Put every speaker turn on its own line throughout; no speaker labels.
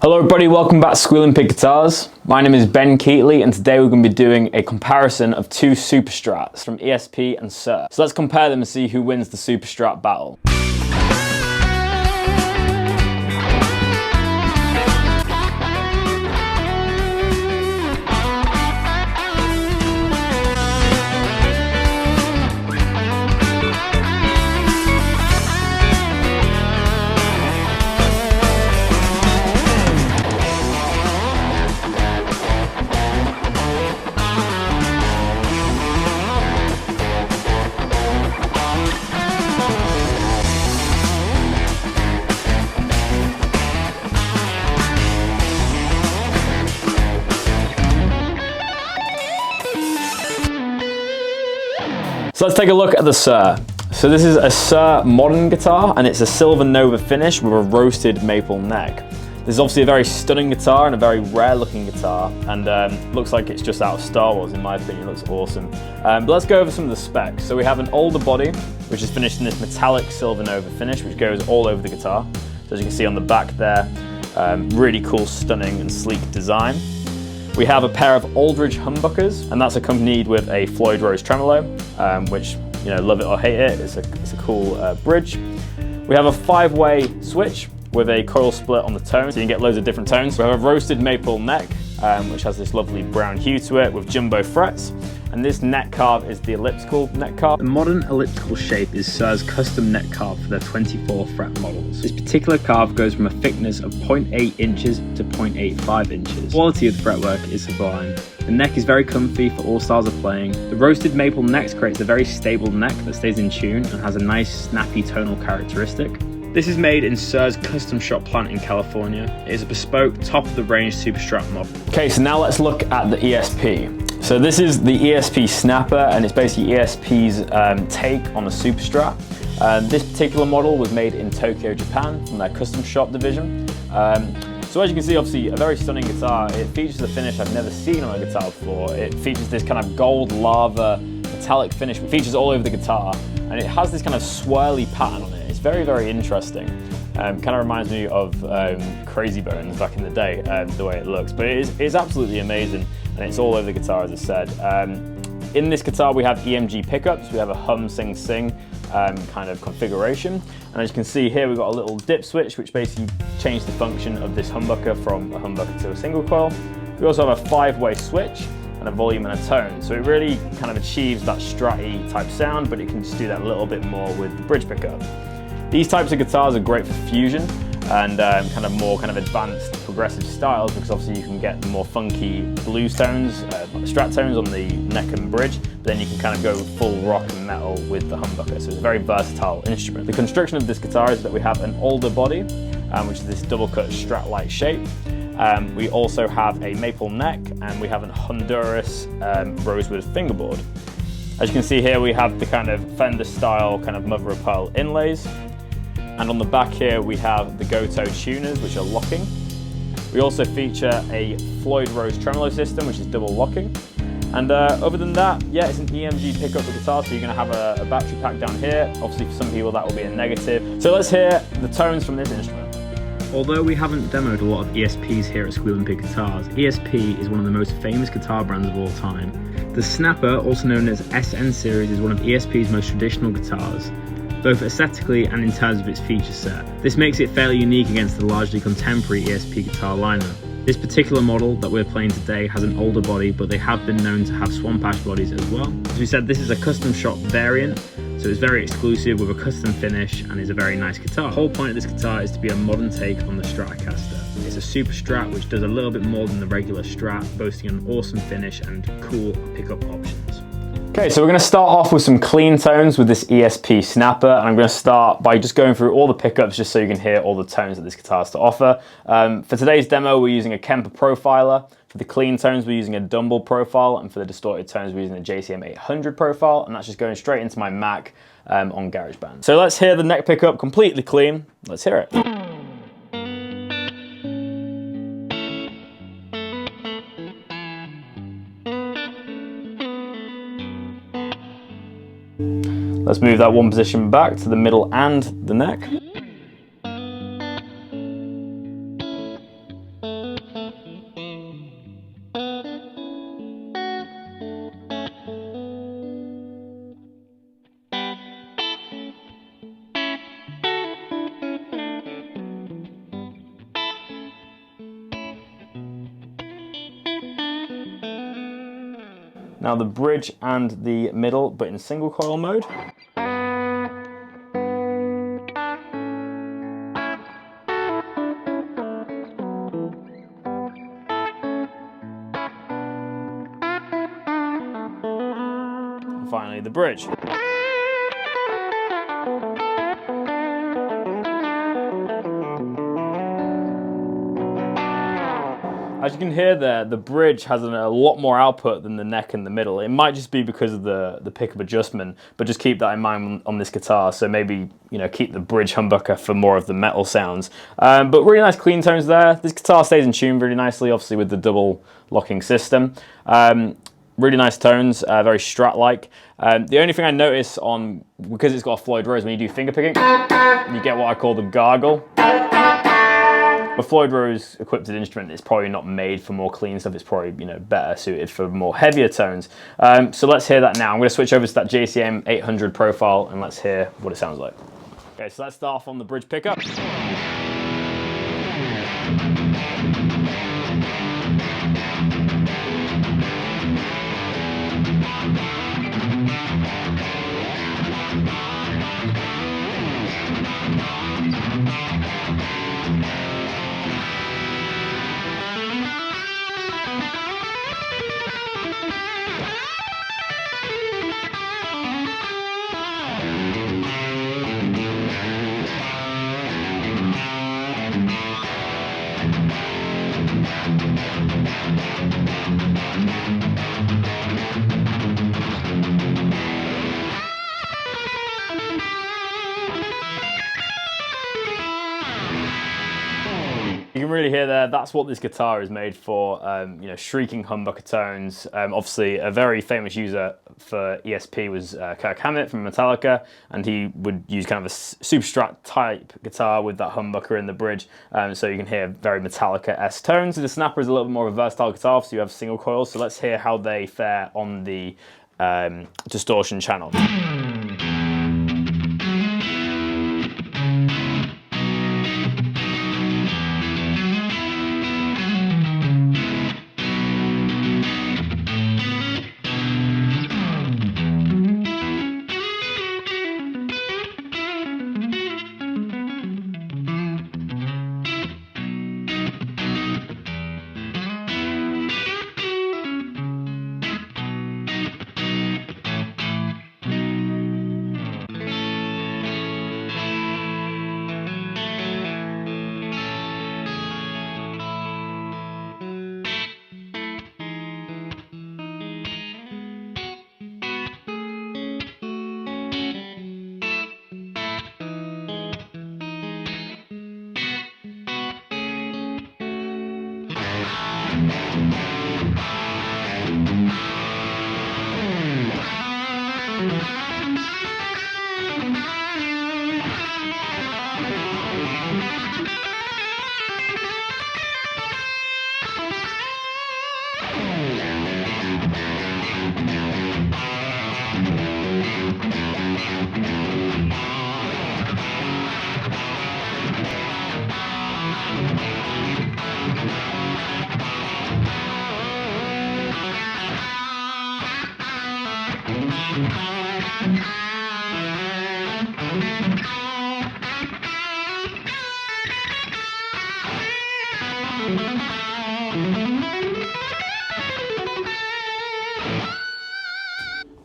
Hello everybody, welcome back to Squealing Guitars. My name is Ben Keatley and today we're going to be doing a comparison of two Super Strats from ESP and Suhr. So let's compare them and see who wins the Super Strat battle. So let's take a look at the Suhr. So this is a Suhr Modern guitar and it's a silver Nova finish with a roasted maple neck. This is obviously a very stunning guitar and a very rare looking guitar, and looks like it's just out of Star Wars in my opinion. It looks awesome. But let's go over some of the specs. So we have an older body which is finished in this metallic silver Nova finish which goes all over the guitar. So as you can see on the back there, really cool, stunning and sleek design. We have a pair of Aldridge humbuckers, and that's accompanied with a Floyd Rose tremolo, which, you know, love it or hate it, it's a cool bridge. We have a 5-way switch with a coil split on the tone, so you can get loads of different tones. We have a roasted maple neck, which has this lovely brown hue to it with jumbo frets. And this neck carve is the elliptical neck carve. The modern elliptical shape is Suhr's custom neck carve for their 24 fret models. This particular carve goes from a thickness of 0.8 inches to 0.85 inches. The quality of the fretwork is sublime. The neck is very comfy for all styles of playing. The roasted maple neck creates a very stable neck that stays in tune and has a nice snappy tonal characteristic. This is made in Suhr's custom shop plant in California. It is a bespoke, top-of-the-range Super Strat model. Okay, so now let's look at the ESP. So this is the ESP Snapper, and it's basically ESP's take on a Super Strat. This particular model was made in Tokyo, Japan, from their custom shop division. So as you can see, obviously a very stunning guitar. It features a finish I've never seen on a guitar before. It features this kind of gold lava metallic finish. It features all over the guitar, and it has this kind of swirly pattern on it. It's very, very interesting. Kind of reminds me of Crazy Bones back in the day, the way it looks. But it is absolutely amazing, and it's all over the guitar, as I said. In this guitar, we have EMG pickups. We have a hum, sing, sing kind of configuration. And as you can see here, we've got a little dip switch, which basically changed the function of this humbucker from a humbucker to a single coil. We also have a 5-way switch and a volume and a tone. So it really kind of achieves that Strat-y type sound, but it can just do that a little bit more with the bridge pickup. These types of guitars are great for fusion and kind of more kind of advanced progressive styles, because obviously you can get the more funky blues tones, Strat tones on the neck and bridge, but then you can kind of go full rock and metal with the humbucker. So it's a very versatile instrument. The construction of this guitar is that we have an older body, which is this double cut Strat-like shape. We also have a maple neck, and we have an Honduras rosewood fingerboard. As you can see here, we have the kind of Fender style kind of mother of pearl inlays. And on the back here, we have the Goto tuners, which are locking. We also feature a Floyd Rose tremolo system, which is double locking. And other than that, yeah, it's an EMG pickup for guitar, so you're gonna have a battery pack down here. Obviously for some people that will be a negative. So let's hear the tones from this instrument. Although we haven't demoed a lot of ESPs here at Squealing Guitars, ESP is one of the most famous guitar brands of all time. The Snapper, also known as SN Series, is one of ESP's most traditional guitars, both aesthetically and in terms of its feature set. This makes it fairly unique against the largely contemporary ESP guitar lineup. This particular model that we're playing today has an older body, but they have been known to have swamp ash bodies as well. As we said, this is a custom shop variant, so it's very exclusive with a custom finish and is a very nice guitar. The whole point of this guitar is to be a modern take on the Stratocaster. It's a Super Strat which does a little bit more than the regular Strat, boasting an awesome finish and cool pickup options. Okay, so we're going to start off with some clean tones with this ESP Snapper, and I'm going to start by just going through all the pickups just so you can hear all the tones that this guitar has to offer. For today's demo, we're using a Kemper profiler. For the clean tones, we're using a Dumble profile, and for the distorted tones, we're using a JCM 800 profile, and that's just going straight into my Mac on GarageBand. So let's hear the neck pickup completely clean. Let's hear it. Let's move that one position back to the middle and the neck. Now the bridge and the middle, but in single coil mode. And finally the bridge. As you can hear there, the bridge has a lot more output than the neck and the middle. It might just be because of the pickup adjustment, but just keep that in mind on this guitar. So maybe, you know, keep the bridge humbucker for more of the metal sounds. But really nice clean tones there. This guitar stays in tune really nicely, obviously with the double locking system. Really nice tones, very Strat-like. The only thing I notice because it's got a Floyd Rose, when you do finger picking, you get what I call the gargle. A Floyd Rose equipped instrument is probably not made for more clean stuff. It's probably, you know, better suited for more heavier tones. So let's hear that now. I'm going to switch over to that JCM 800 profile and let's hear what it sounds like. Okay, so let's start off on the bridge pickup. You can really hear there, that's what this guitar is made for, you know, shrieking humbucker tones. Obviously, a very famous user for ESP was Kirk Hammett from Metallica, and he would use kind of a Super Strat type guitar with that humbucker in the bridge, so you can hear very Metallica-esque tones. The Snapper is a little bit more of a versatile guitar, so you have single coils, so let's hear how they fare on the distortion channel.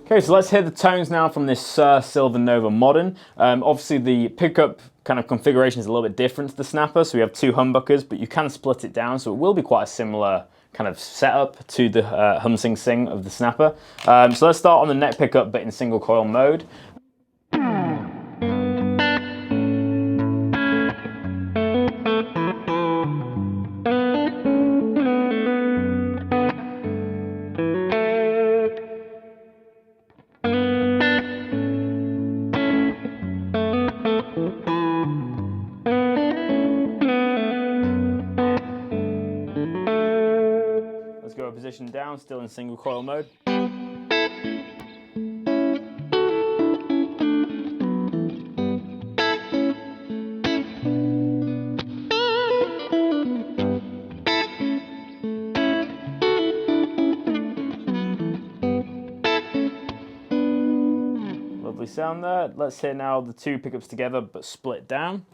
Okay, so let's hear the tones now from this Suhr Nova Modern. Obviously the pickup kind of configuration is a little bit different to the Snapper, so we have two humbuckers, but you can split it down, so it will be quite a similar kind of setup to the hum sing sing of the Snapper. So let's start on the neck pickup, but in single coil mode. Position down, still in single coil mode. sound there. Let's hear now the two pickups together but split down.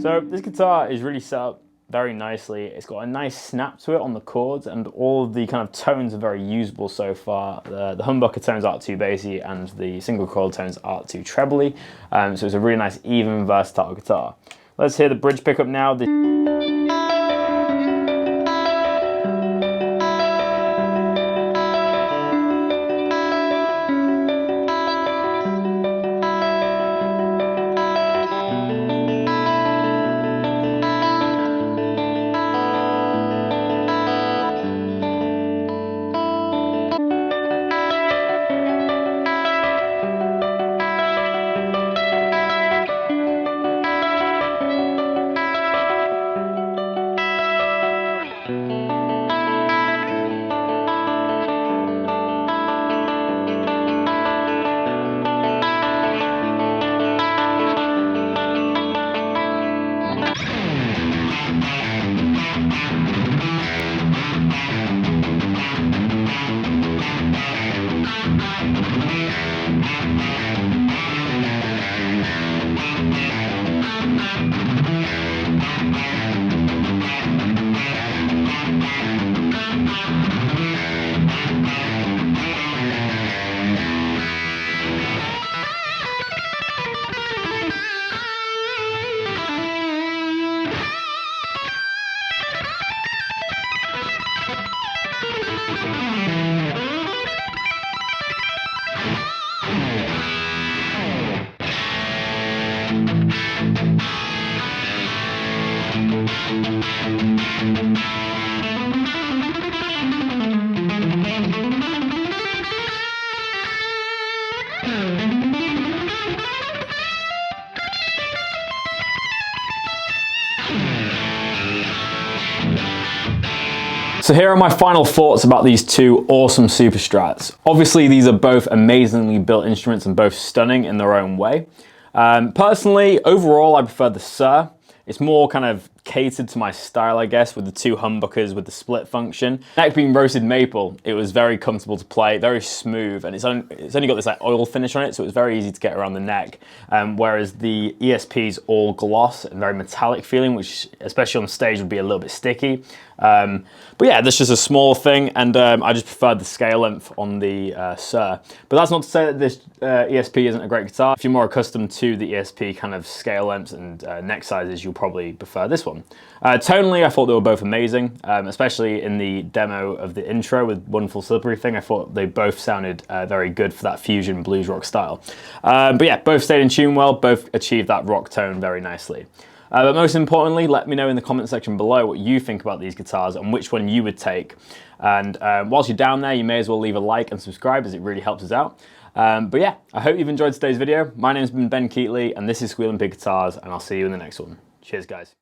So this guitar is really set up very nicely. It's got a nice snap to it on the chords, and all of the kind of tones are very usable so far. The humbucker tones aren't too bassy, and the single coil tones aren't too trebly. So it's a really nice, even, versatile guitar. Let's hear the bridge pickup now. So here are my final thoughts about these two awesome Super Strats. Obviously, these are both amazingly built instruments and both stunning in their own way. Personally, overall, I prefer the Suhr. It's more kind of catered to my style, I guess, with the two humbuckers with the split function. Neck being roasted maple, it was very comfortable to play, very smooth, and it's only got this like oil finish on it, so it was very easy to get around the neck. Whereas the ESP's all gloss and very metallic feeling, which especially on stage would be a little bit sticky. But yeah, that's just a small thing, and I just preferred the scale length on the Suhr. But that's not to say that this ESP isn't a great guitar. If you're more accustomed to the ESP kind of scale lengths and neck sizes, you'll probably prefer this one. Tonally, I thought they were both amazing, especially in the demo of the intro with Wonderful Slippery Thing. I thought they both sounded very good for that fusion blues rock style. But yeah, both stayed in tune well, both achieved that rock tone very nicely. But most importantly, let me know in the comment section below what you think about these guitars and which one you would take. And whilst you're down there, you may as well leave a like and subscribe, as it really helps us out. But yeah, I hope you've enjoyed today's video. My name's been Ben Keatley, and this is Squealing Big Guitars, and I'll see you in the next one. Cheers, guys.